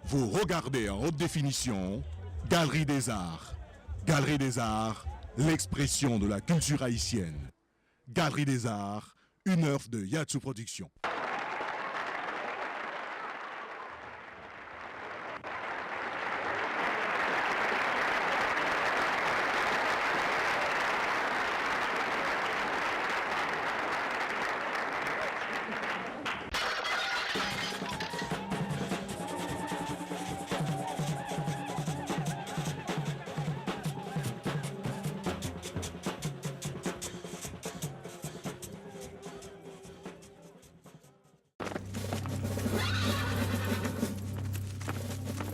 Vous regardez en haute définition Galerie des Arts. Galerie des Arts, l'expression de la culture haïtienne. Galerie des Arts, une œuvre de Yatsu Productions.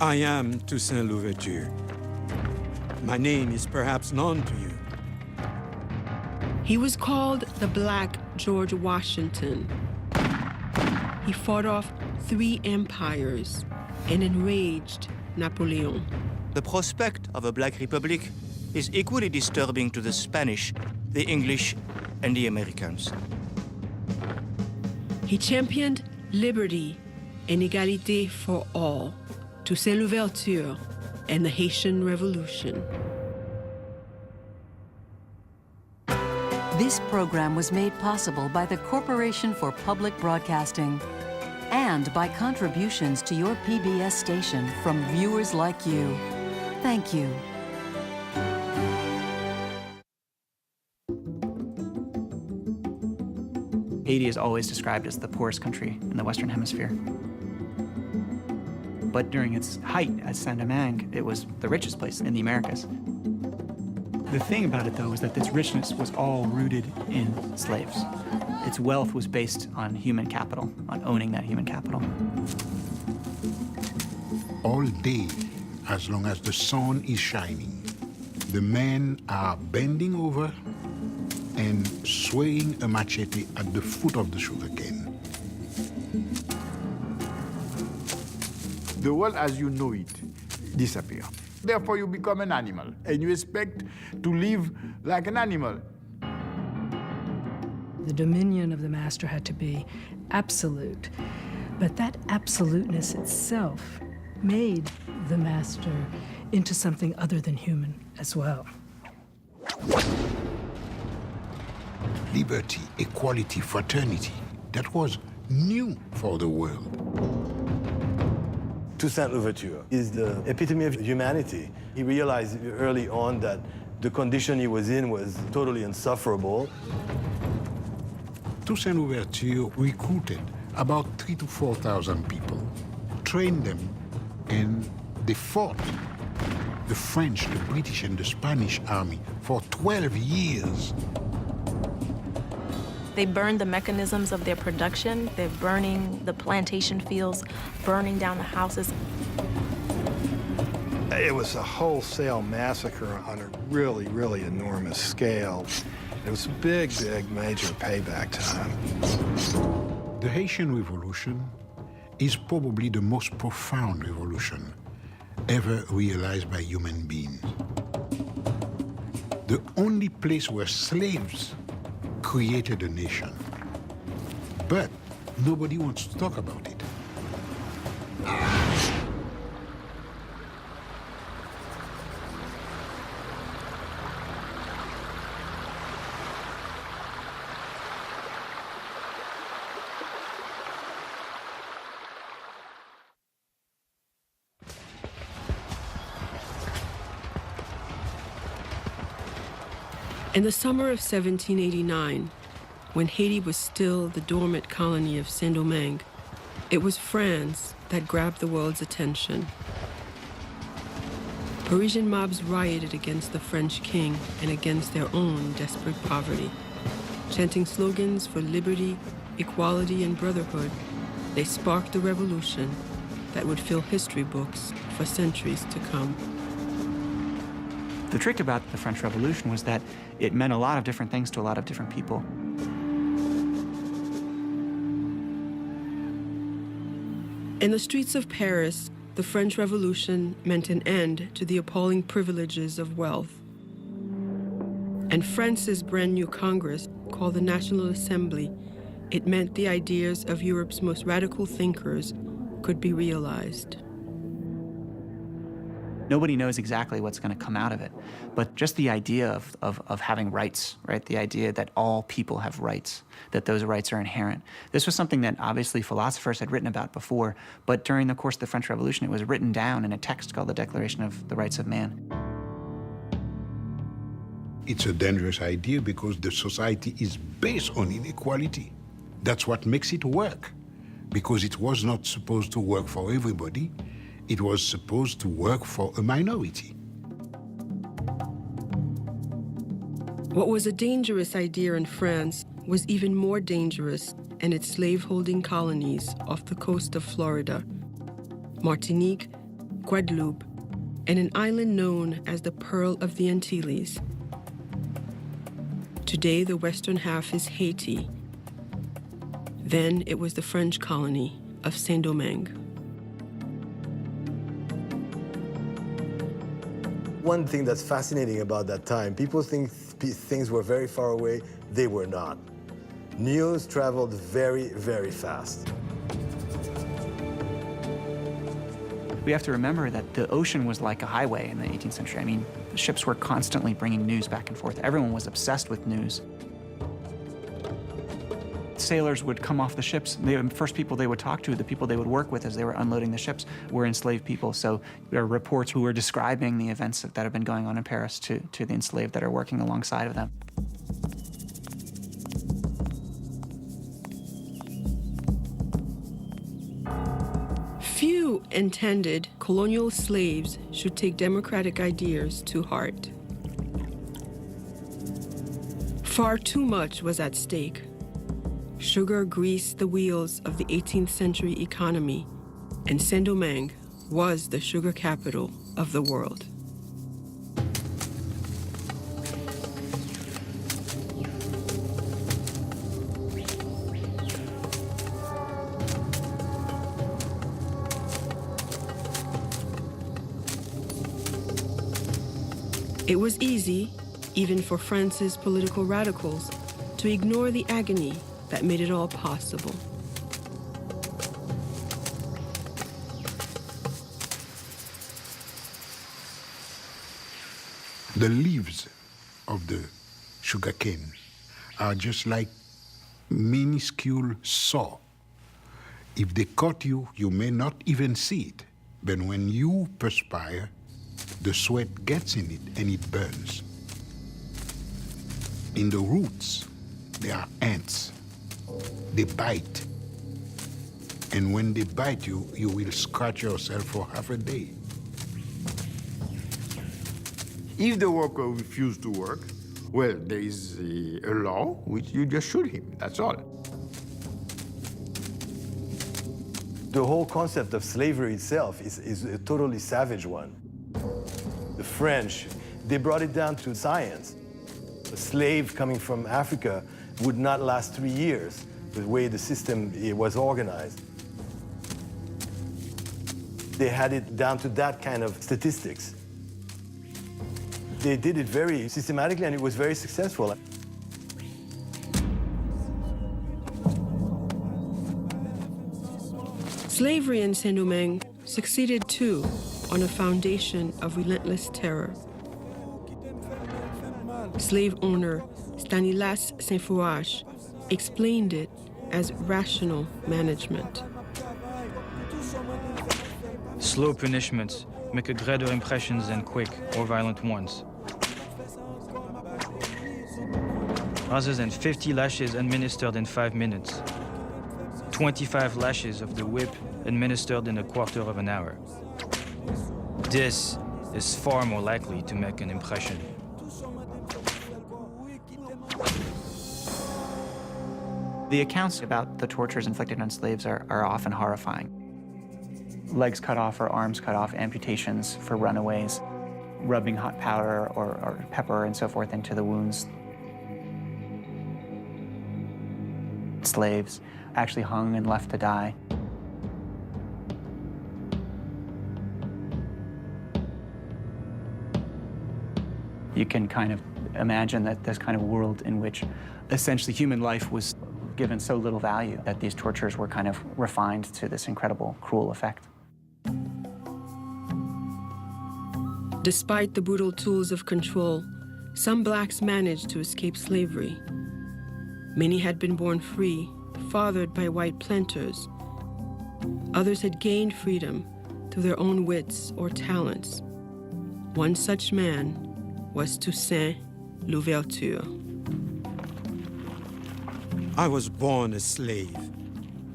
I am Toussaint Louverture. My name is perhaps known to you. He was called the Black George Washington. He fought off 3 empires and enraged Napoleon. The prospect of a Black Republic is equally disturbing to the Spanish, the English, and the Americans. He championed liberty and égalité for all. Toussaint Louverture and the Haitian Revolution. This program was made possible by the Corporation for Public Broadcasting and by contributions to your PBS station from viewers like you. Thank you. Haiti is always described as the poorest country in the Western Hemisphere. But during its height as Saint-Domingue, it was the richest place in the Americas. The thing about it, though, is that its richness was all rooted in slaves. Its wealth was based on human capital, on owning that human capital. All day, as long as the sun is shining, the men are bending over and swaying a machete at the foot of the sugarcane. The world as you know it disappears. Therefore, you become an animal, and you expect to live like an animal. The dominion of the master had to be absolute, but that absoluteness itself made the master into something other than human as well. Liberty, equality, fraternity, that was new for the world. Toussaint Louverture is the epitome of humanity. He realized early on that the condition he was in was totally insufferable. Toussaint Louverture recruited about 3,000 to 4,000 people, trained them, and they fought the French, the British, and the Spanish army for 12 years. They burned the mechanisms of their production. They're burning the plantation fields, burning down the houses. It was a wholesale massacre on a really, really enormous scale. It was a big, big, major payback time. The Haitian Revolution is probably the most profound revolution ever realized by human beings. The only place where slaves created a nation. But nobody wants to talk about it. In the summer of 1789, when Haiti was still the dormant colony of Saint-Domingue, it was France that grabbed the world's attention. Parisian mobs rioted against the French king and against their own desperate poverty. Chanting slogans for liberty, equality, and brotherhood, they sparked the revolution that would fill history books for centuries to come. The trick about the French Revolution was that it meant a lot of different things to a lot of different people. In the streets of Paris, the French Revolution meant an end to the appalling privileges of wealth. And France's brand new Congress, called the National Assembly, it meant the ideas of Europe's most radical thinkers could be realized. Nobody knows exactly what's going to come out of it. But just the idea of having rights, right? The idea that all people have rights, that those rights are inherent. This was something that obviously philosophers had written about before, but during the course of the French Revolution, it was written down in a text called the Declaration of the Rights of Man. It's a dangerous idea because the society is based on inequality. That's what makes it work, because it was not supposed to work for everybody. It was supposed to work for a minority. What was a dangerous idea in France was even more dangerous in its slave-holding colonies off the coast of Florida, Martinique, Guadeloupe, and an island known as the Pearl of the Antilles. Today, the western half is Haiti. Then it was the French colony of Saint-Domingue. One thing that's fascinating about that time, people think things were very far away. They were not. News traveled very, very fast. We have to remember that the ocean was like a highway in the 18th century. I mean, the ships were constantly bringing news back and forth. Everyone was obsessed with news. Sailors would come off the ships. The first people they would talk to, the people they would work with as they were unloading the ships, were enslaved people. So there are reports who were describing the events that have been going on in Paris to the enslaved that are working alongside of them. Few intended colonial slaves should take democratic ideas to heart. Far too much was at stake. Sugar greased the wheels of the 18th century economy, and Saint-Domingue was the sugar capital of the world. It was easy, even for France's political radicals, to ignore the agony that made it all possible. The leaves of the sugarcane are just like minuscule saw. If they cut you, you may not even see it. But when you perspire, the sweat gets in it and it burns. In the roots, there are ants. They bite. And when they bite you, you will scratch yourself for half a day. If the worker refuses to work, well, there is a law which you just shoot him, that's all. The whole concept of slavery itself is a totally savage one. The French, they brought it down to science. A slave coming from Africa would not last 3 years, the way the system was organized. They had it down to that kind of statistics. They did it very systematically, and it was very successful. Slavery in Saint-Domingue succeeded too on a foundation of relentless terror. Slave owner Stanislas Saint-Fouache explained it as rational management. Slow punishments make a greater impression than quick or violent ones. Rather than 50 lashes administered in 5 minutes, 25 lashes of the whip administered in a quarter of an hour. This is far more likely to make an impression. The accounts about the tortures inflicted on slaves are often horrifying. Legs cut off or arms cut off, amputations for runaways, rubbing hot powder or pepper and so forth into the wounds. Slaves actually hung and left to die. You can kind of imagine that this kind of world in which essentially human life was given so little value that these tortures were kind of refined to this incredible, cruel effect. Despite the brutal tools of control, some blacks managed to escape slavery. Many had been born free, fathered by white planters. Others had gained freedom through their own wits or talents. One such man was Toussaint Louverture. I was born a slave,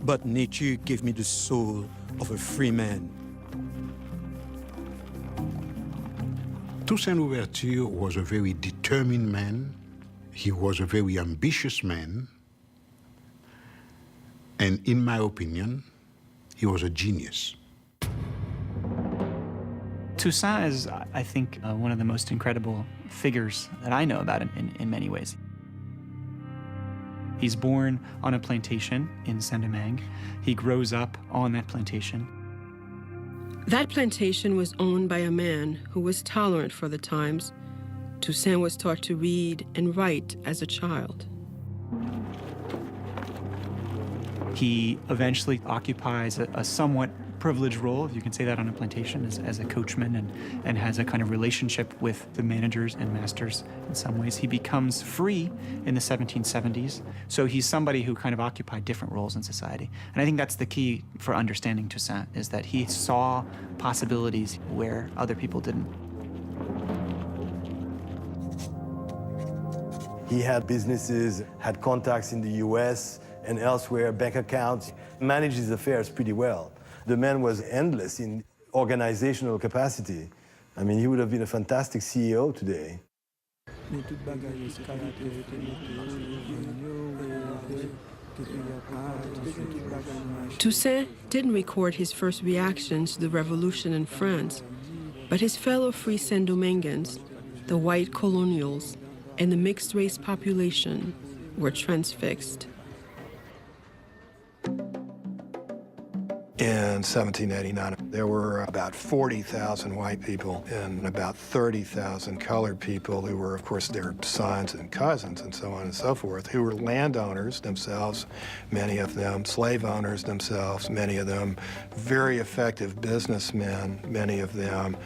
but nature gave me the soul of a free man. Toussaint Louverture was a very determined man. He was a very ambitious man. And in my opinion, he was a genius. Toussaint is, I think, one of the most incredible figures that I know about in many ways. He's born on a plantation in Saint-Domingue. He grows up on that plantation. That plantation was owned by a man who was tolerant for the times. Toussaint was taught to read and write as a child. He eventually occupies a somewhat privileged role, if you can say that, on a plantation as a coachman and has a kind of relationship with the managers and masters in some ways. He becomes free in the 1770s, so he's somebody who kind of occupied different roles in society. And I think that's the key for understanding Toussaint, is that he saw possibilities where other people didn't. He had businesses, had contacts in the US and elsewhere, bank accounts, managed his affairs pretty well. The man was endless in organizational capacity. I mean, he would have been a fantastic CEO today. Toussaint didn't record his first reactions to the revolution in France, but his fellow free Saint-Dominguans, the white colonials, and the mixed-race population were transfixed. In 1789, there were about 40,000 white people and about 30,000 colored people who were, of course, their sons and cousins and so on and so forth, who were landowners themselves, many of them, slave owners themselves, many of them, very effective businessmen, many of them,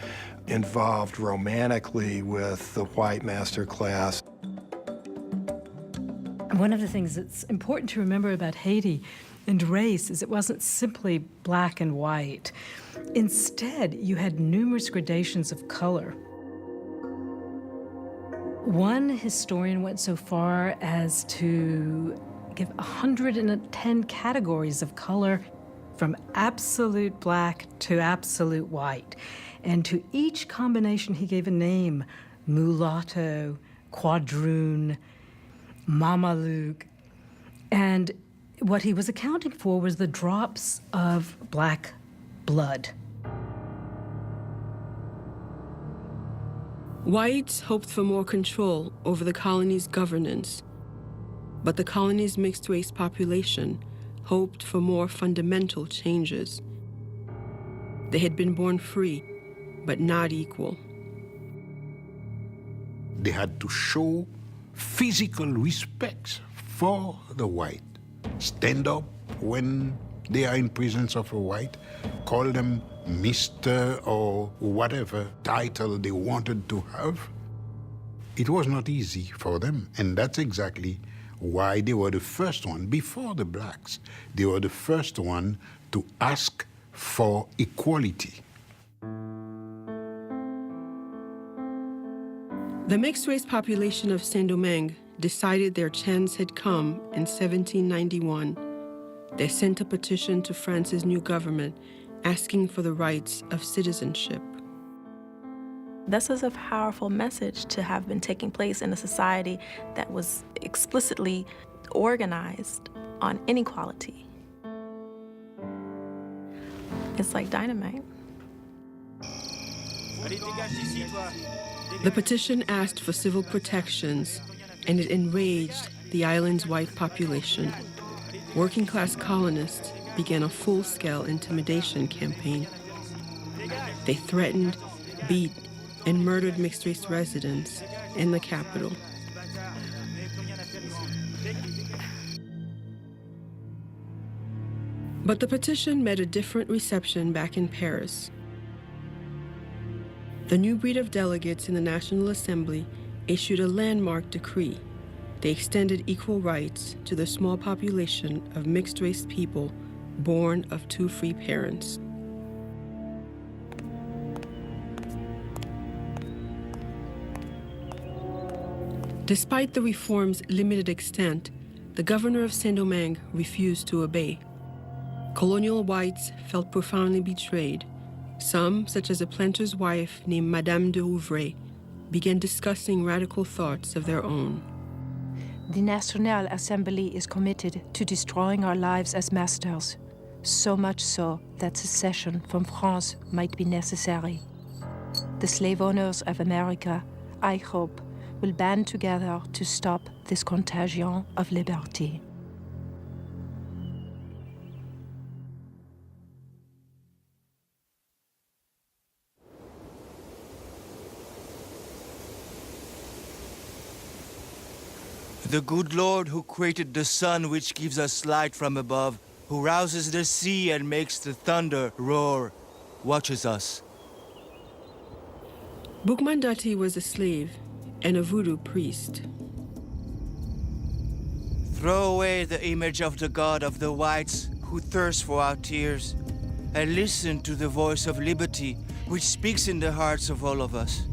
involved romantically with the white master class. One of the things that's important to remember about Haiti and race is it wasn't simply black and white. Instead, you had numerous gradations of color. One historian went so far as to give 110 categories of color, from absolute black to absolute white. And to each combination, he gave a name: mulatto, quadroon, Mameluke. And what he was accounting for was the drops of black blood. Whites hoped for more control over the colony's governance, but the colony's mixed-race population hoped for more fundamental changes. They had been born free, but not equal. They had to show physical respect for the white. Stand up when they are in presence of a white, call them Mr. or whatever title they wanted to have. It was not easy for them, and that's exactly why they were the first one, before the blacks, they were the first one to ask for equality. The mixed-race population of Saint-Domingue decided their chance had come in 1791. They sent a petition to France's new government asking for the rights of citizenship. This is a powerful message to have been taking place in a society that was explicitly organized on inequality. It's like dynamite. The petition asked for civil protections, and it enraged the island's white population. Working-class colonists began a full-scale intimidation campaign. They threatened, beat, and murdered mixed-race residents in the capital. But the petition met a different reception back in Paris. The new breed of delegates in the National Assembly issued a landmark decree. They extended equal rights to the small population of mixed-race people born of two free parents. Despite the reform's limited extent, the governor of Saint-Domingue refused to obey. Colonial whites felt profoundly betrayed. Some, such as a planter's wife named Madame de Rouvray, began discussing radical thoughts of their own. The National Assembly is committed to destroying our lives as masters, so much so that secession from France might be necessary. The slave owners of America, I hope, will band together to stop this contagion of liberty. The good Lord who created the sun which gives us light from above, who rouses the sea and makes the thunder roar, watches us. Boukman Dati was a slave and a voodoo priest. Throw away the image of the God of the whites who thirst for our tears, and listen to the voice of liberty which speaks in the hearts of all of us.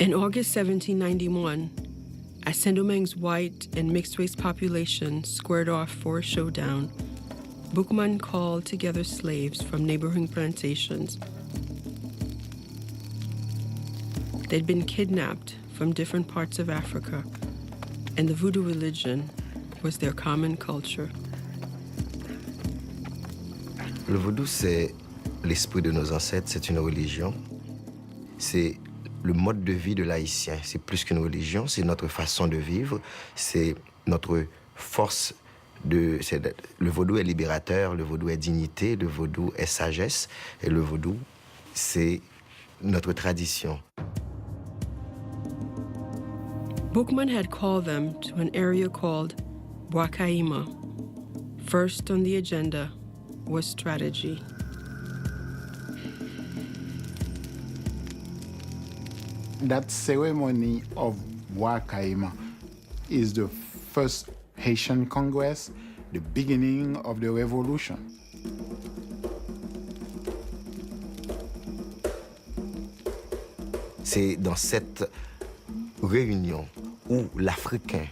In August 1791, as Saint-Domingue's white and mixed-race population squared off for a showdown, Boukman called together slaves from neighboring plantations. They'd been kidnapped from different parts of Africa, and the voodoo religion was their common culture. Le vaudou, c'est l'esprit de nos ancêtres, c'est une religion. C'est le mode de vie de l'haïtien. C'est plus qu'une religion, c'est notre façon de vivre, c'est notre force de... Le vaudou est libérateur, le vaudou est dignité, le vaudou est sagesse, et le vaudou, c'est notre tradition. Boukman had called them to an area called Bwakaima. First on the agenda was strategy. That ceremony of Bwakaima is the first Haitian Congress, the beginning of the revolution. C'est dans cette réunion où l'Africain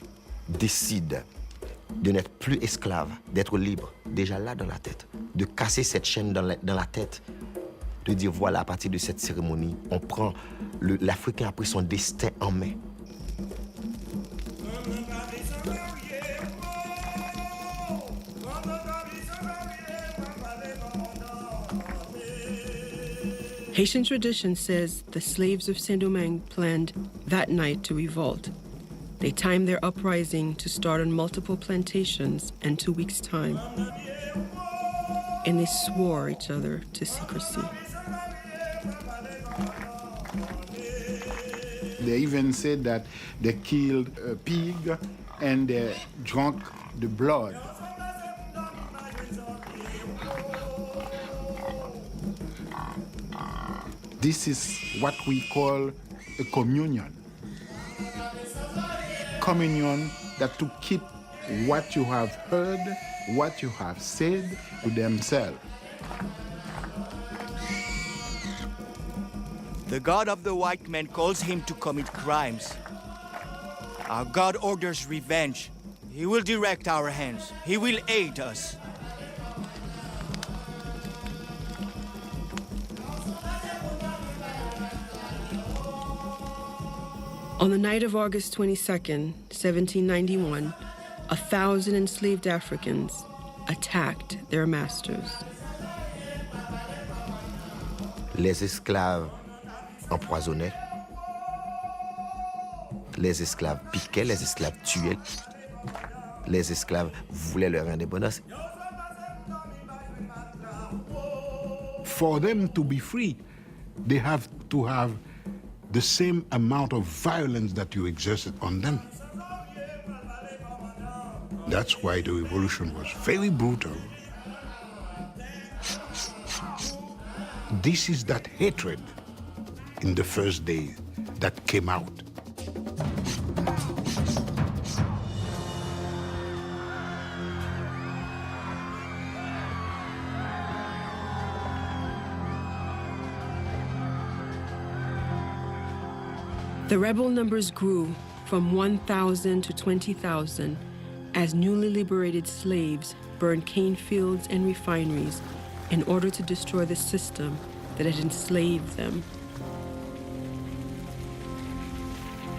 décide de n'être plus esclave, d'être libre, déjà là dans la tête, de casser cette chaîne dans la tête, de dire voilà, à partir de cette cérémonie, on prend, l'Africain a pris son destin en main. Haitian tradition says the slaves of Saint-Domingue planned that night to revolt. They timed their uprising to start on multiple plantations in 2 weeks' time. And they swore each other to secrecy. They even said that they killed a pig and they drank the blood. This is what we call a communion. Communion that to keep what you have heard, what you have said to themselves. The God of the white man calls him to commit crimes. Our God orders revenge. He will direct our hands. He will aid us. On the night of August 22nd, 1791, 1,000 enslaved Africans attacked their masters. Les esclaves empoisonnaient, les esclaves piquaient, les esclaves tuaient, les esclaves voulaient leur indépendance. For them to be free, they have to have the same amount of violence that you exerted on them. That's why the revolution was very brutal. This is that hatred in the first day that came out. The rebel numbers grew from 1,000 to 20,000 as newly liberated slaves burned cane fields and refineries in order to destroy the system that had enslaved them.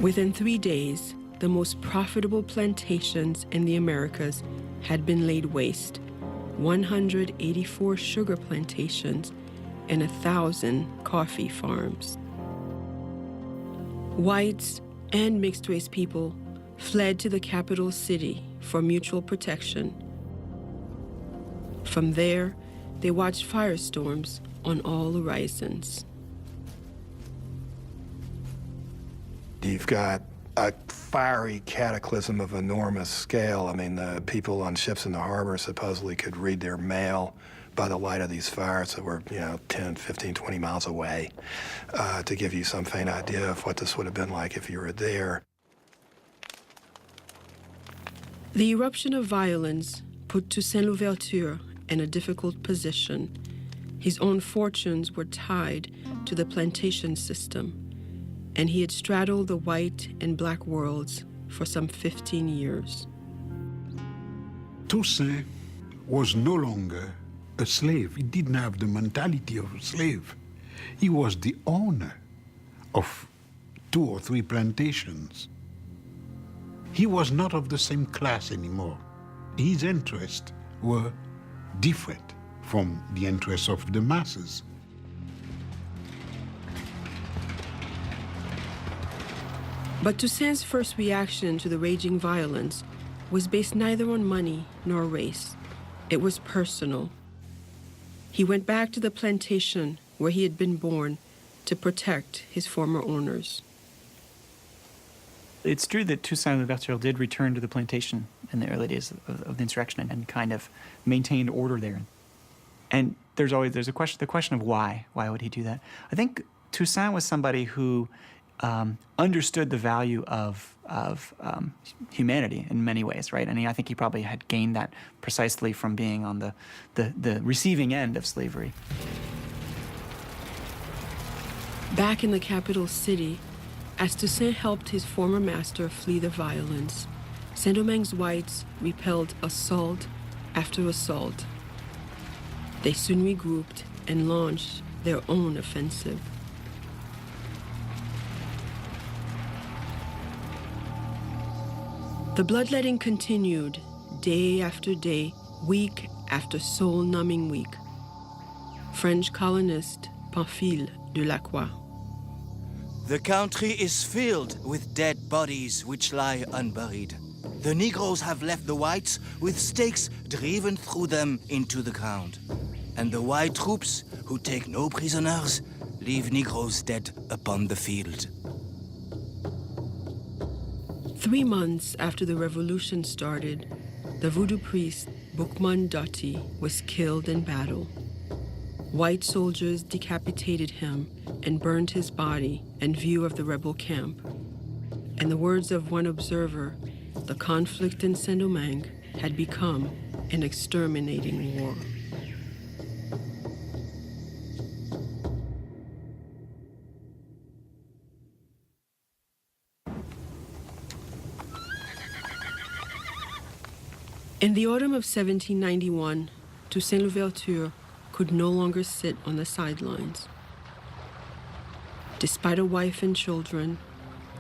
Within 3 days, the most profitable plantations in the Americas had been laid waste, 184 sugar plantations and 1,000 coffee farms. Whites and mixed-race people fled to the capital city for mutual protection. From there, they watched firestorms on all horizons. You've got a fiery cataclysm of enormous scale. I mean, the people on ships in the harbor supposedly could read their mail by the light of these fires that were, 10, 15, 20 miles away, to give you some faint idea of what this would have been like if you were there. The eruption of violence put Toussaint Louverture in a difficult position. His own fortunes were tied to the plantation system, and he had straddled the white and black worlds for some 15 years. Toussaint was no longer a slave. He didn't have the mentality of a slave. He was the owner of 2 or 3 plantations. He was not of the same class anymore. His interests were different from the interests of the masses. But Toussaint's first reaction to the raging violence was based neither on money nor race. It was personal. He went back to the plantation where he had been born to protect his former owners. It's true that Toussaint Louverture did return to the plantation in the early days of the insurrection and kind of maintained order there. And there's the question of why. Why would he do that? I think Toussaint was somebody who understood the value of humanity in many ways, right? And I think he probably had gained that precisely from being on the receiving end of slavery. Back in the capital city, as Toussaint helped his former master flee the violence, Saint-Domingue's whites repelled assault after assault. They soon regrouped and launched their own offensive. The bloodletting continued day after day, week after soul-numbing week. French colonist Pamphile de Lacroix. The country is filled with dead bodies which lie unburied. The Negroes have left the whites with stakes driven through them into the ground. And the white troops, who take no prisoners, leave Negroes dead upon the field. 3 months after the revolution started, the voodoo priest Boukman Doti was killed in battle. White soldiers decapitated him and burned his body in view of the rebel camp. In the words of one observer, the conflict in Saint-Domingue had become an exterminating war. In the autumn of 1791, Toussaint Louverture could no longer sit on the sidelines. Despite a wife and children,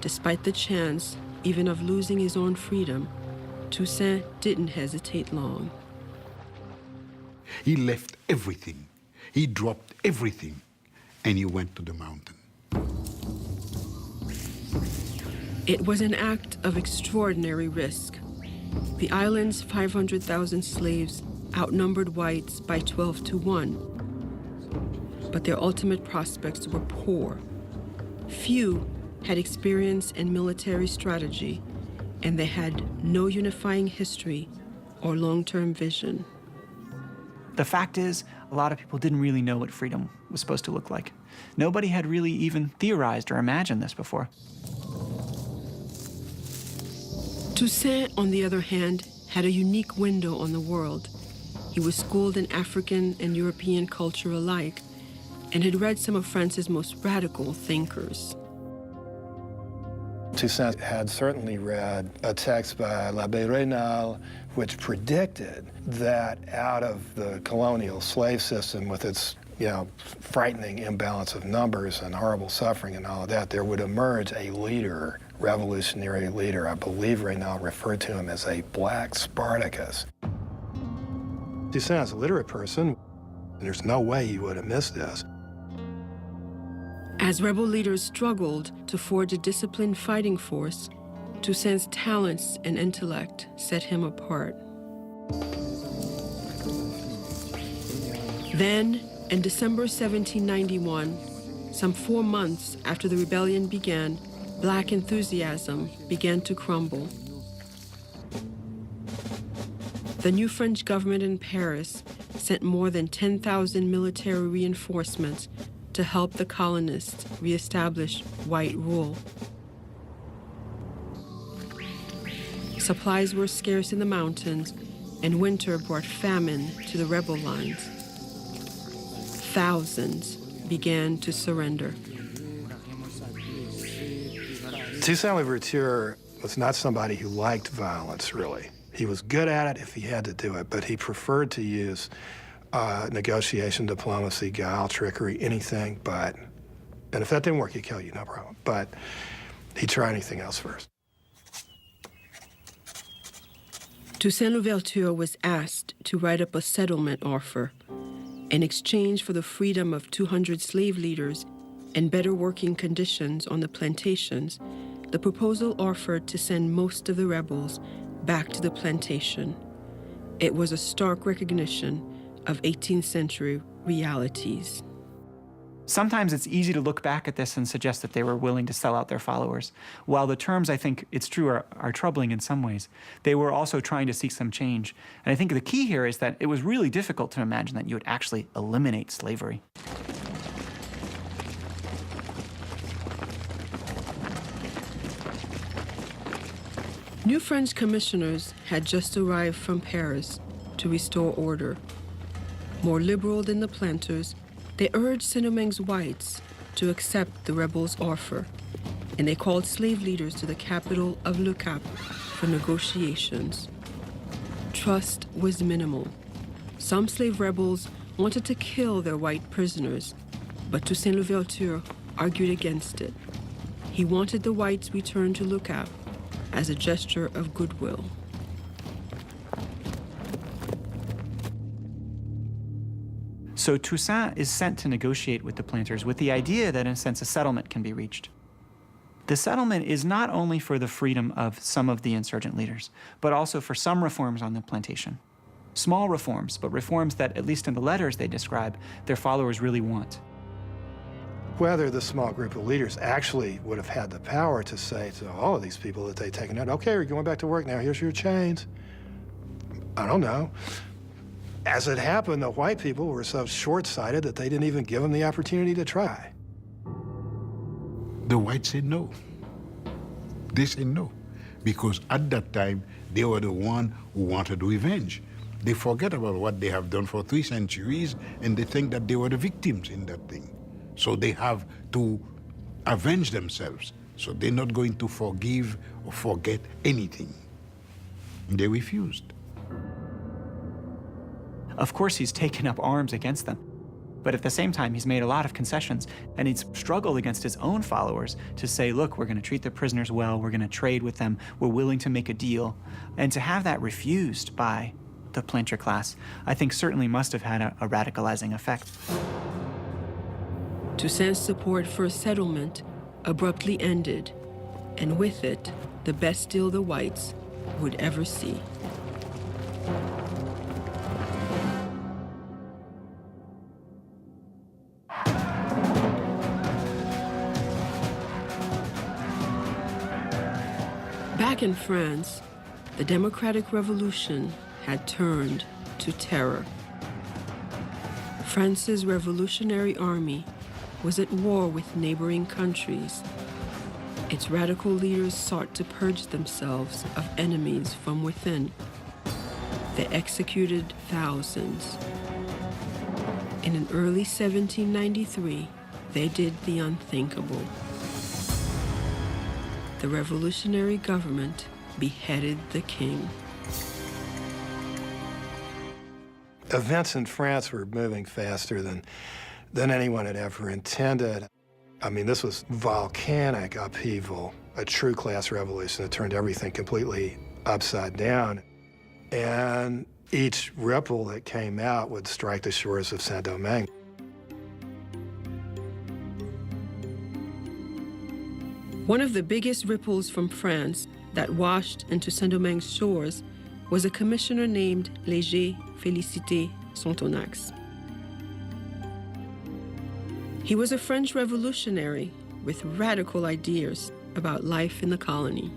despite the chance even of losing his own freedom, Toussaint didn't hesitate long. He left everything. He dropped everything, and he went to the mountain. It was an act of extraordinary risk. The island's 500,000 slaves outnumbered whites by 12 to 1. But their ultimate prospects were poor. Few had experience in military strategy, and they had no unifying history or long-term vision. The fact is, A lot of people didn't really know what freedom was supposed to look like. Nobody had really even theorized or imagined this before. Toussaint, on the other hand, had a unique window on the world. He was schooled in African and European culture alike and had read some of France's most radical thinkers. Toussaint had certainly read a text by l'Abbé Raynal, which predicted that out of the colonial slave system with its, frightening imbalance of numbers and horrible suffering and all of that, there would emerge a leader, revolutionary leader. I believe Raynal referred to him as a black Spartacus. Toussaint is a literate person, and there's no way he would have missed this. As rebel leaders struggled to forge a disciplined fighting force, Toussaint's talents and intellect set him apart. Then, in December 1791, some 4 months after the rebellion began, black enthusiasm began to crumble. The new French government in Paris sent more than 10,000 military reinforcements to help the colonists reestablish white rule. Supplies were scarce in the mountains, and winter brought famine to the rebel lines. Thousands began to surrender. Toussaint Louverture was not somebody who liked violence, really. He was good at it if he had to do it, but he preferred to use negotiation, diplomacy, guile, trickery, anything but. And if that didn't work, he'd kill you, no problem. But he'd try anything else first. Toussaint Louverture was asked to write up a settlement offer in exchange for the freedom of 200 slave leaders and better working conditions on the plantations. The proposal offered to send most of the rebels back to the plantation. It was a stark recognition of 18th century realities. Sometimes it's easy to look back at this and suggest that they were willing to sell out their followers. While the terms, I think it's true, are troubling in some ways, they were also trying to seek some change. And I think the key here is that it was really difficult to imagine that you would actually eliminate slavery. New French commissioners had just arrived from Paris to restore order. More liberal than the planters, they urged Saint-Domingue's whites to accept the rebels' offer, and they called slave leaders to the capital of Le Cap for negotiations. Trust was minimal. Some slave rebels wanted to kill their white prisoners, but Toussaint Louverture argued against it. He wanted the whites returned to Le Cap as a gesture of goodwill. So Toussaint is sent to negotiate with the planters with the idea that, in a sense, a settlement can be reached. The settlement is not only for the freedom of some of the insurgent leaders, but also for some reforms on the plantation. Small reforms, but reforms that, at least in the letters they describe, their followers really want. Whether the small group of leaders actually would have had the power to say to all of these people that they'd taken out, okay, you're going back to work now, here's your chains. I don't know. As it happened, the white people were so short-sighted that they didn't even give them the opportunity to try. The whites said no. They said no. Because at that time, they were the one who wanted revenge. They forget about what they have done for 3 centuries, and they think that they were the victims in that thing. So they have to avenge themselves. So they're not going to forgive or forget anything. And they refused. Of course, he's taken up arms against them. But at the same time, he's made a lot of concessions, and he's struggled against his own followers to say, look, we're going to treat the prisoners well, we're going to trade with them, we're willing to make a deal. And to have that refused by the planter class, I think certainly must have had a radicalizing effect. Toussaint's support for a settlement abruptly ended, and with it, the best deal the whites would ever see. Back in France, the democratic revolution had turned to terror. France's Revolutionary Army was at war with neighboring countries. Its radical leaders sought to purge themselves of enemies from within. They executed thousands. In an early 1793, they did the unthinkable. The revolutionary government beheaded the king. Events in France were moving faster than anyone had ever intended. I mean, this was volcanic upheaval, a true class revolution that turned everything completely upside down. And each ripple that came out would strike the shores of Saint-Domingue. One of the biggest ripples from France that washed into Saint-Domingue's shores was a commissioner named Léger Félicité Sonthonax. He was a French revolutionary with radical ideas about life in the colony.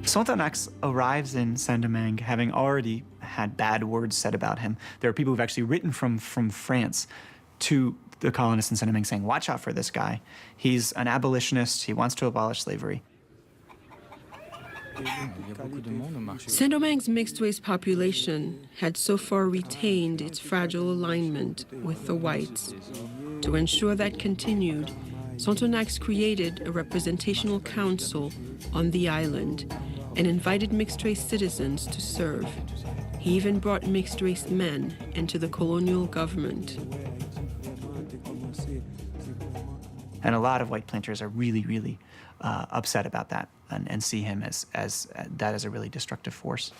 Sonthonax arrives in Saint-Domingue having already had bad words said about him. There are people who've actually written from France to the colonists in Saint-Domingue saying, watch out for this guy. He's an abolitionist. He wants to abolish slavery. Saint-Domingue's mixed-race population had so far retained its fragile alignment with the whites. To ensure that continued, Sonthonax created a representational council on the island and invited mixed-race citizens to serve. He even brought mixed-race men into the colonial government. And a lot of white planters are really upset about that and see him as a really destructive force.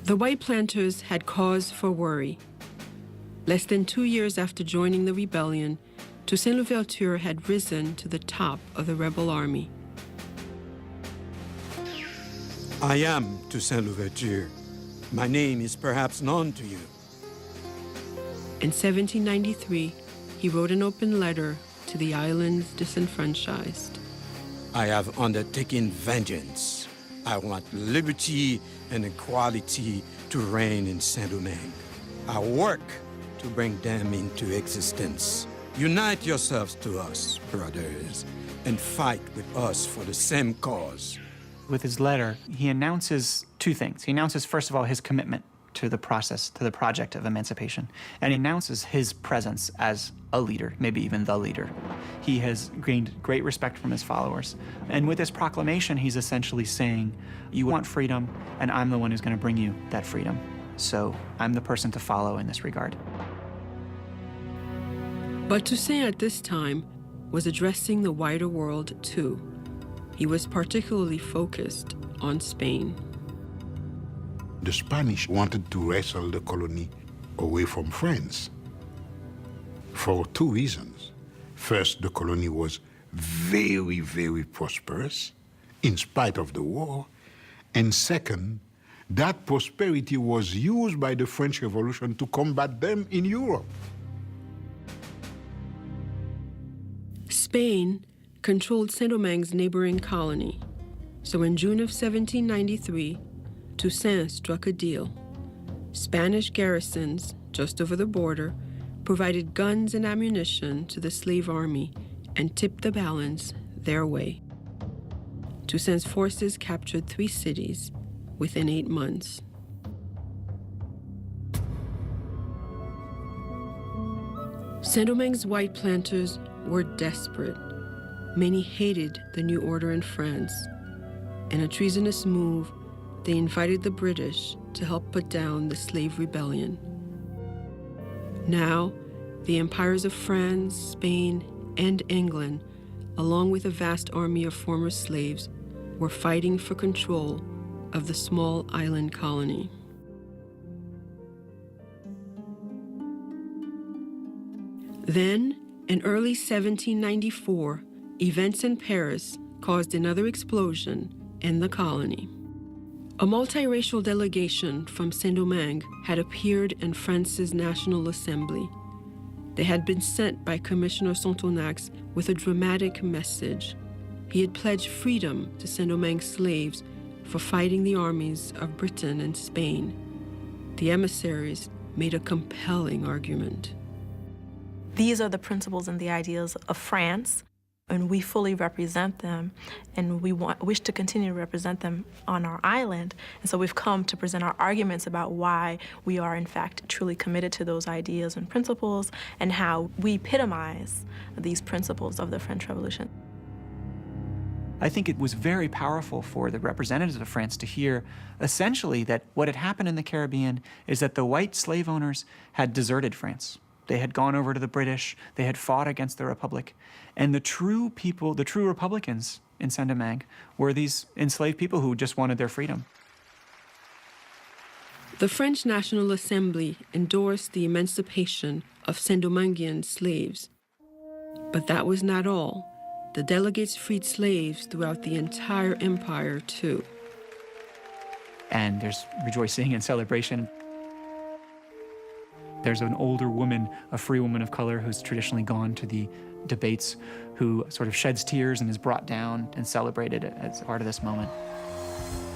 The white planters had cause for worry. Less than 2 years after joining the rebellion, Toussaint Louverture had risen to the top of the rebel army. I am Toussaint Louverture. My name is perhaps known to you. In 1793, he wrote an open letter to the island's disenfranchised. I have undertaken vengeance. I want liberty and equality to reign in Saint-Domingue. I work to bring them into existence. Unite yourselves to us, brothers, and fight with us for the same cause. With his letter, he announces two things. He announces, first of all, his commitment to the process, to the project of emancipation. And he announces his presence as a leader, maybe even the leader. He has gained great respect from his followers. And with this proclamation, he's essentially saying, you want freedom, and I'm the one who's going to bring you that freedom. So I'm the person to follow in this regard. But Toussaint at this time was addressing the wider world too. He was particularly focused on Spain. The Spanish wanted to wrestle the colony away from France for two reasons. First, the colony was very prosperous in spite of the war. And second, that prosperity was used by the French Revolution to combat them in Europe. Spain controlled Saint-Domingue's neighboring colony. So in June of 1793, Toussaint struck a deal. Spanish garrisons just over the border provided guns and ammunition to the slave army and tipped the balance their way. Toussaint's forces captured 3 cities within 8 months. Saint-Domingue's white planters were desperate. Many hated the new order in France. In a treasonous move, they invited the British to help put down the slave rebellion. Now, the empires of France, Spain, and England, along with a vast army of former slaves, were fighting for control of the small island colony. Then, in early 1794, events in Paris caused another explosion in the colony. A multiracial delegation from Saint-Domingue had appeared in France's National Assembly. They had been sent by Commissioner Sonthonax with a dramatic message. He had pledged freedom to Saint-Domingue slaves for fighting the armies of Britain and Spain, the emissaries made a compelling argument. These are the principles and the ideals of France, and we fully represent them, and we wish to continue to represent them on our island. And so we've come to present our arguments about why we are, in fact, truly committed to those ideas and principles, and how we epitomize these principles of the French Revolution. I think it was very powerful for the representatives of France to hear essentially that what had happened in the Caribbean is that the white slave owners had deserted France. They had gone over to the British, they had fought against the Republic, and the true people, the true Republicans in Saint-Domingue were these enslaved people who just wanted their freedom. The French National Assembly endorsed the emancipation of Saint-Dominguean slaves. But that was not all. The delegates freed slaves throughout the entire empire, too. And there's rejoicing and celebration. There's an older woman, a free woman of color, who's traditionally gone to the debates, who sort of sheds tears and is brought down and celebrated as part of this moment.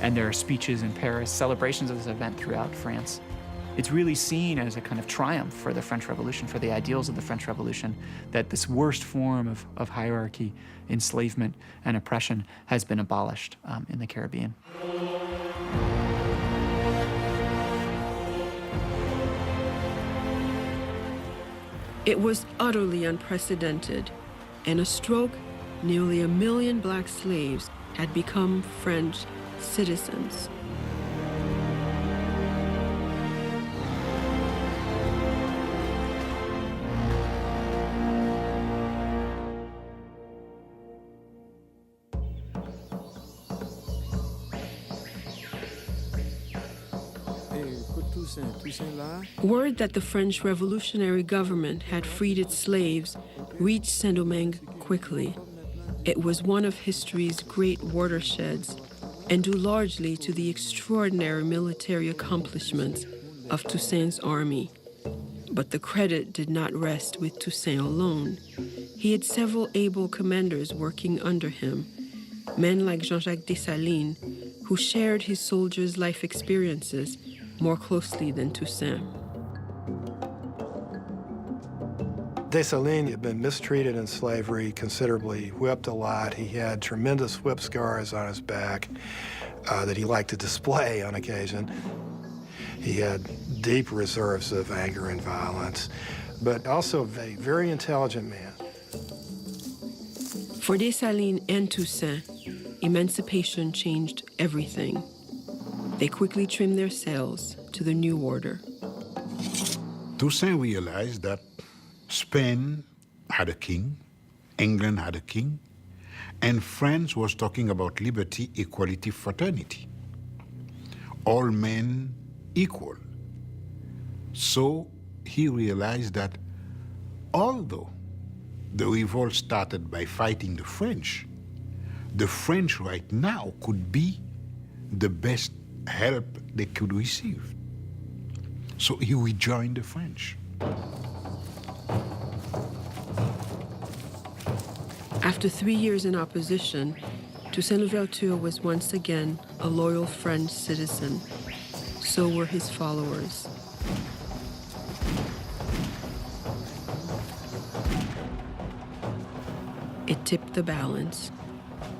And there are speeches in Paris, celebrations of this event throughout France. It's really seen as a kind of triumph for the French Revolution, for the ideals of the French Revolution, that this worst form of hierarchy, enslavement, and oppression has been abolished in the Caribbean. It was utterly unprecedented. In a stroke, nearly 1 million black slaves had become French citizens. Word that the French revolutionary government had freed its slaves reached Saint-Domingue quickly. It was one of history's great watersheds, and due largely to the extraordinary military accomplishments of Toussaint's army. But the credit did not rest with Toussaint alone. He had several able commanders working under him, men like Jean-Jacques Dessalines, who shared his soldiers' life experiences more closely than Toussaint. Dessalines had been mistreated in slavery considerably, whipped a lot. He had tremendous whip scars on his back that he liked to display on occasion. He had deep reserves of anger and violence, but also a very intelligent man. For Dessalines and Toussaint, emancipation changed everything. They quickly trimmed their sails to the new order. Toussaint realized that Spain had a king, England had a king, and France was talking about liberty, equality, fraternity. All men equal. So he realized that although the revolt started by fighting the French right now could be the best help they could receive. So he rejoined the French. After 3 years in opposition, Toussaint Louverture was once again a loyal French citizen. So were his followers. It tipped the balance.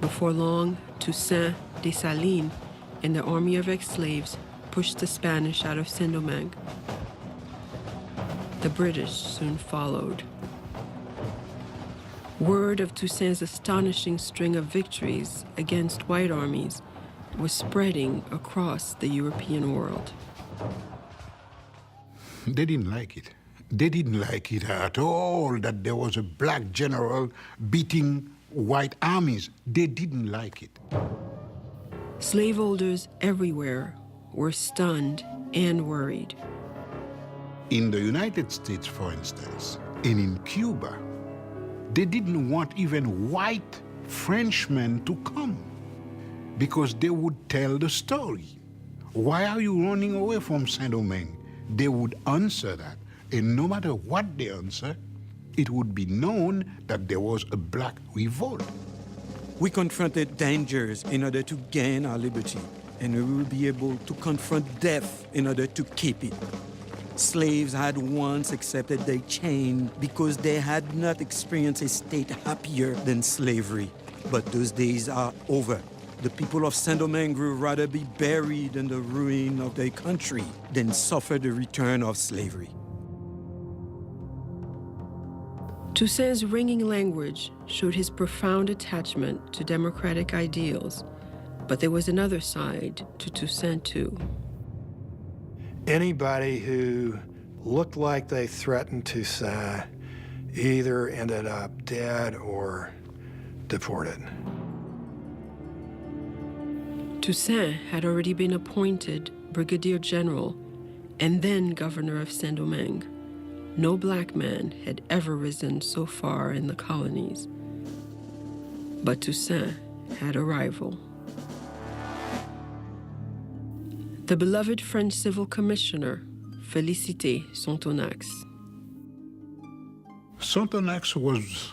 Before long, Toussaint, Dessalines, and the army of ex-slaves pushed the Spanish out of Saint-Domingue. The British soon followed. Word of Toussaint's astonishing string of victories against white armies was spreading across the European world. They didn't like it. They didn't like it at all that there was a black general beating white armies. They didn't like it. Slaveholders everywhere were stunned and worried. In the United States, for instance, and in Cuba, they didn't want even white Frenchmen to come because they would tell the story. Why are you running away from Saint-Domingue? They would answer that, and no matter what they answered, it would be known that there was a black revolt. We confronted dangers in order to gain our liberty. and we will be able to confront death in order to keep it. Slaves had once accepted their chain because they had not experienced a state happier than slavery. But those days are over. The people of Saint-Domingue would rather be buried in the ruin of their country than suffer the return of slavery. Toussaint's ringing language showed his profound attachment to democratic ideals, but there was another side to Toussaint too. Anybody who looked like they threatened Toussaint either ended up dead or deported. Toussaint had already been appointed Brigadier General and then Governor of Saint-Domingue. No black man had ever risen so far in the colonies. But Toussaint had a rival. The beloved French civil commissioner, Félicité Sonthonax. Sonthonax was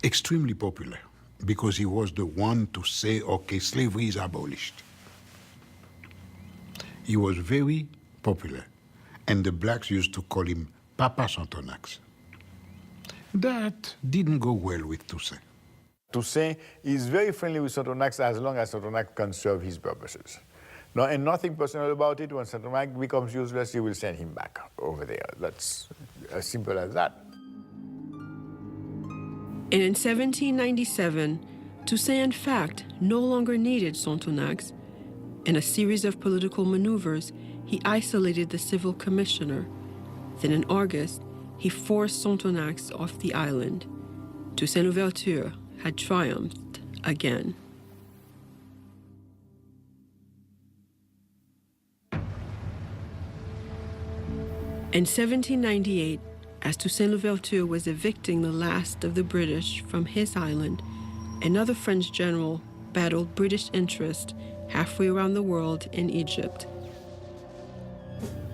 extremely popular because he was the one to say, okay, slavery is abolished. He was very popular, and the blacks used to call him Papa Sonthonax. That didn't go well with Toussaint. Toussaint is very friendly with Sonthonax as long as Sonthonax can serve his purposes. No, and nothing personal about it. When Sonthonax becomes useless, he will send him back over there. That's as simple as that. And in 1797, Toussaint in fact no longer needed Sonthonax. In a series of political maneuvers, he isolated the civil commissioner. Then in August, he forced Sonthonax off the island. Toussaint Louverture had triumphed again. In 1798, as Toussaint Louverture was evicting the last of the British from his island, another French general battled British interest halfway around the world in Egypt.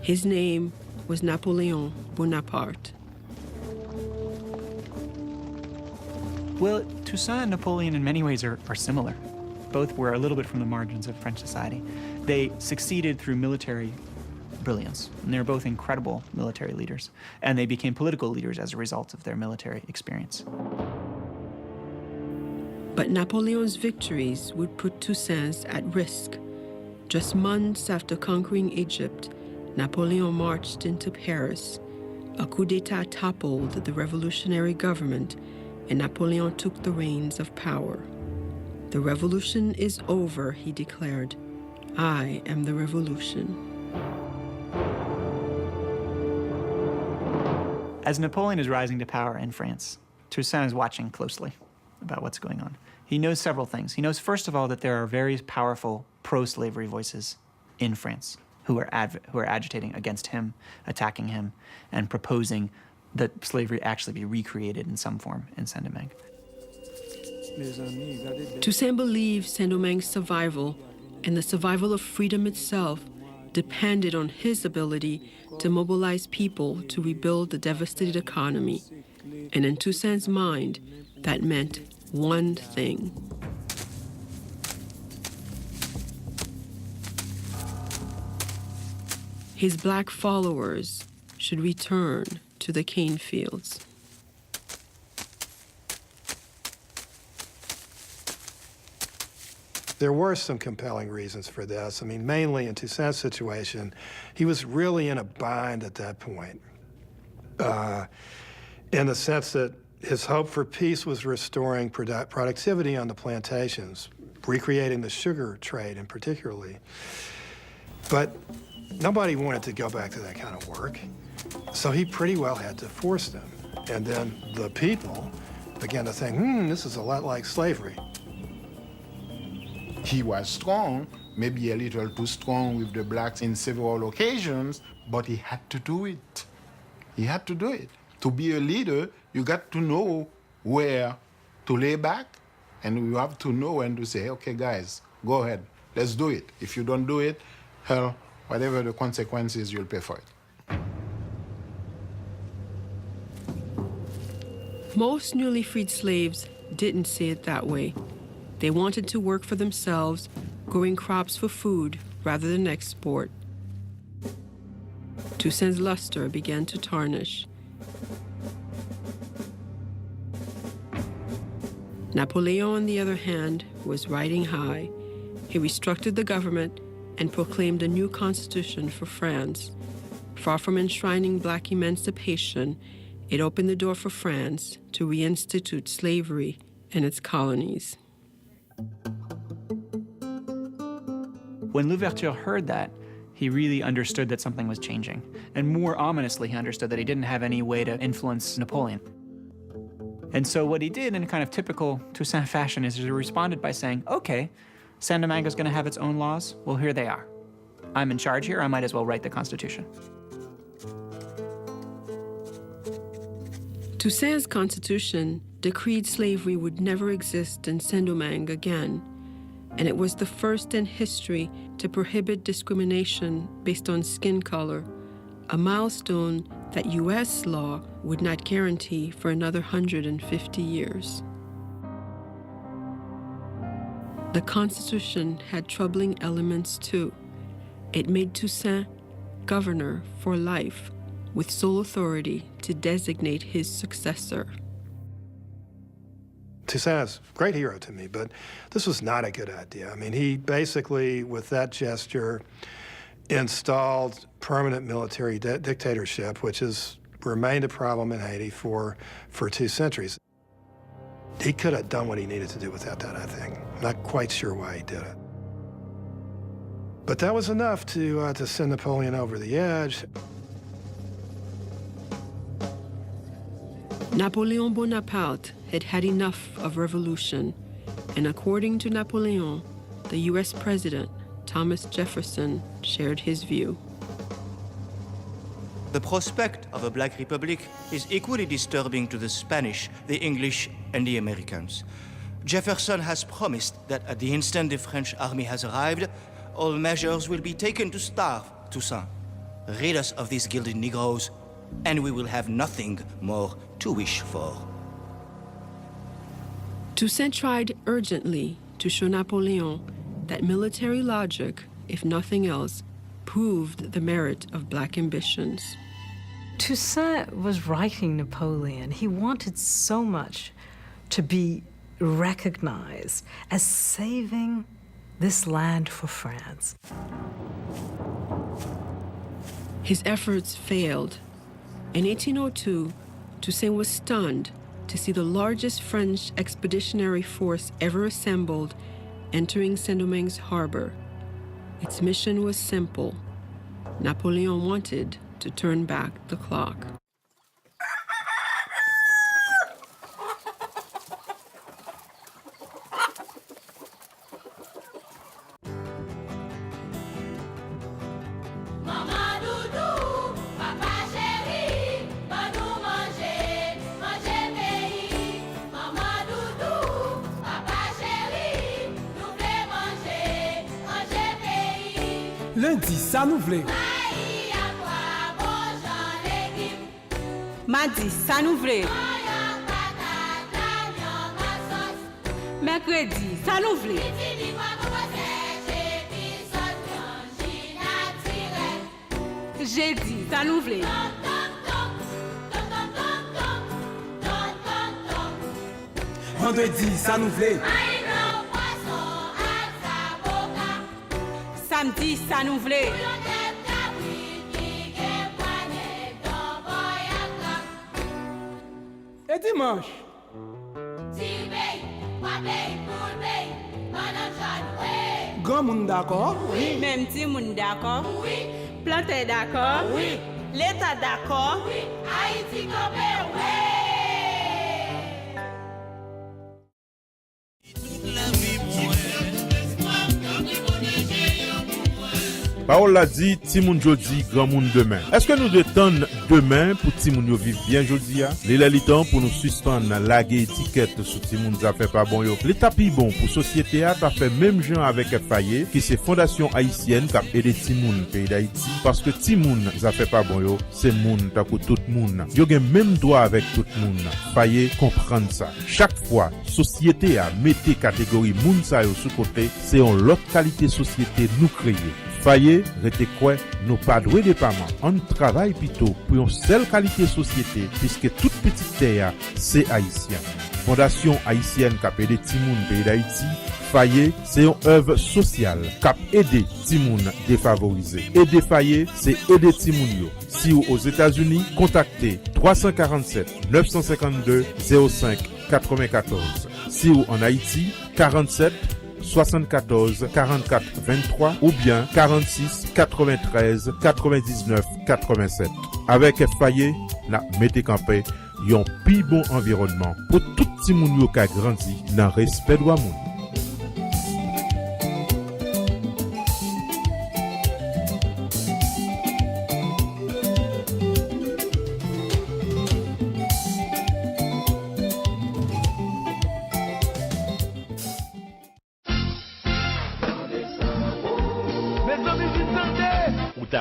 His name was Napoleon Bonaparte. Well, Toussaint and Napoleon in many ways are similar. Both were a little bit from the margins of French society. They succeeded through military brilliance, and they were both incredible military leaders, and they became political leaders as a result of their military experience. But Napoleon's victories would put Toussaint's at risk. Just months after conquering Egypt, Napoleon marched into Paris. A coup d'etat toppled the revolutionary government, and Napoleon took the reins of power. "The revolution is over," he declared. "I am the revolution." As Napoleon is rising to power in France, Toussaint is watching closely about what's going on. He knows several things. He knows, first of all, that there are very powerful pro-slavery voices in France who are agitating against him, attacking him, and proposing that slavery actually be recreated in some form in Saint-Domingue. Toussaint believed Saint-Domingue's survival and the survival of freedom itself depended on his ability to mobilize people to rebuild the devastated economy. And in Toussaint's mind, that meant one thing. His black followers should return to the cane fields. There were some compelling reasons for this. I mean, mainly in Toussaint's situation, he was really in a bind at that point, in the sense that his hope for peace was restoring productivity on the plantations, recreating the sugar trade in particularly. But nobody wanted to go back to that kind of work, so he pretty well had to force them. And then the people began to think, this is a lot like slavery. He was strong, maybe a little too strong with the blacks in several occasions, but he had to do it. He had to do it. To be a leader, you got to know where to lay back, and you have to know when to say, okay, guys, go ahead, let's do it. If you don't do it, hell, whatever the consequences, you'll pay for it. Most newly freed slaves didn't see it that way. They wanted to work for themselves, growing crops for food rather than export. Toussaint's luster began to tarnish. Napoleon, on the other hand, was riding high. He restructured the government and proclaimed a new constitution for France. Far from enshrining black emancipation, it opened the door for France to reinstitute slavery in its colonies. When Louverture heard that, he really understood that something was changing. And more ominously, he understood that he didn't have any way to influence Napoleon. And so what he did in kind of typical Toussaint fashion is he responded by saying, okay, Saint-Domingue is going to have its own laws. Well, here they are. I'm in charge here. I might as well write the Constitution. Toussaint's constitution decreed slavery would never exist in Saint-Domingue again, and it was the first in history to prohibit discrimination based on skin color, a milestone that U.S. law would not guarantee for another 150 years. The Constitution had troubling elements too. It made Toussaint governor for life, with sole authority to designate his successor. Toussaint is a great hero to me, but this was not a good idea. I mean, he basically, with that gesture, installed permanent military dictatorship, which has remained a problem in Haiti for 2 centuries. He could have done what he needed to do without that, I think. I'm not quite sure why he did it. But that was enough to send Napoleon over the edge. Napoleon Bonaparte had had enough of revolution, and according to Napoleon, the U.S. President, Thomas Jefferson, shared his view. The prospect of a black republic is equally disturbing to the Spanish, the English, and the Americans. Jefferson has promised that at the instant the French army has arrived, all measures will be taken to starve Toussaint. Rid us of these gilded Negroes, and we will have nothing more to wish for. Toussaint tried urgently to show Napoleon that military logic, if nothing else, proved the merit of black ambitions. Toussaint was writing Napoleon. He wanted so much to be recognized as saving this land for France. His efforts failed. In 1802, Toussaint was stunned to see the largest French expeditionary force ever assembled entering Saint-Domingue's harbor. Its mission was simple. Napoleon wanted to turn back the clock. Lundi, ça nous vle. Mardi, ça nous vle. Mercredi, ça nous vle. Jeudi, ça nous vle. Vendredi, ça nous vle. Samedi, ça nous vle. Et dimanche? Grand monde d'accord? Oui. Même petit monde d'accord? Oui. Planté d'accord? Oui. L'État d'accord? Oui. Haïti campé, oui. Parole l'a dit, Timoun jodi, grand monde demain. Est-ce que nous devons demain pour Timoun yo vivre bien jodi a? L'élitant pour nous suspendre laguer étiquette sur Timoun ça fait pas bon yo. L'état pi bon pour société a ta fait même gens avec Fayé qui c'est fondation haïtienne qui a aidé Timoun pays d'Haïti parce que Timoun ça fait pas bon yo, c'est moun ta ko tout moun. Yo gen même droit avec tout moun. Fayé comprendre ça. Chaque fois société a mette catégorie moun sa yo sous côté, c'est on l'autre qualité société nous créer. Fayé, rete quoi, nous pas doué dépendant. On travaille plutôt pour une seule qualité société, puisque toute petite terre, c'est haïtien. Fondation haïtienne qui a aidé Timoun pays d'Haïti, Fayé, c'est une œuvre sociale qui a aidé Timoun défavorisé. Aider Fayé, c'est aider Timoun yo. Si vous aux États-Unis, contactez 347 952 05 94. Si vous en Haïti, 47 74 44 23 ou bien 46 93 99 87. Avec Fayé, la mettez campé yon pi bon environnement pour tout petit moun yo ka grandi dans respect droit moun.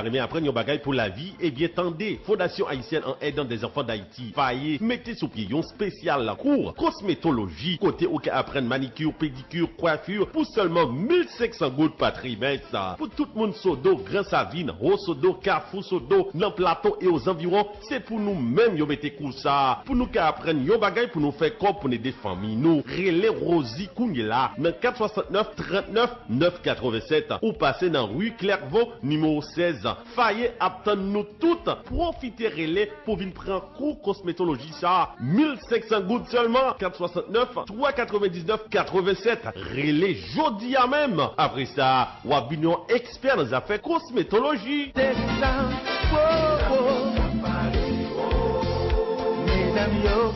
Mais apprendre yon bagay pour la vie, et bien tendez, Fondation haïtienne en aidant des enfants d'Haïti. Fayé, mettez sous pied yon spécial la cours, cosmétologie, côté où apprendre manicure, pédicure, coiffure, pour seulement 1500 gouttes par trimestre. Pour tout le monde sodo, Grand Savine, Rosodo, Carrefour Sodo, dans plateau et aux environs, c'est pour nous même yon mettez cours ça. Pour nous apprendre yon bagay pour nous faire comme pour nous des familles. Nous, relais Rosie Kounyela, dans 469 39 987, ou passer dans rue Clairvaux, numéro 16. Fayé attend nous toutes. Profitez relais pour venir prendre cours cosmétologie ça. 1500 gouttes seulement. 469 399 87. Relais jodi à même. Après ça, ou a vignon expert dans les affaires cosmétologie. Mesdames, yo,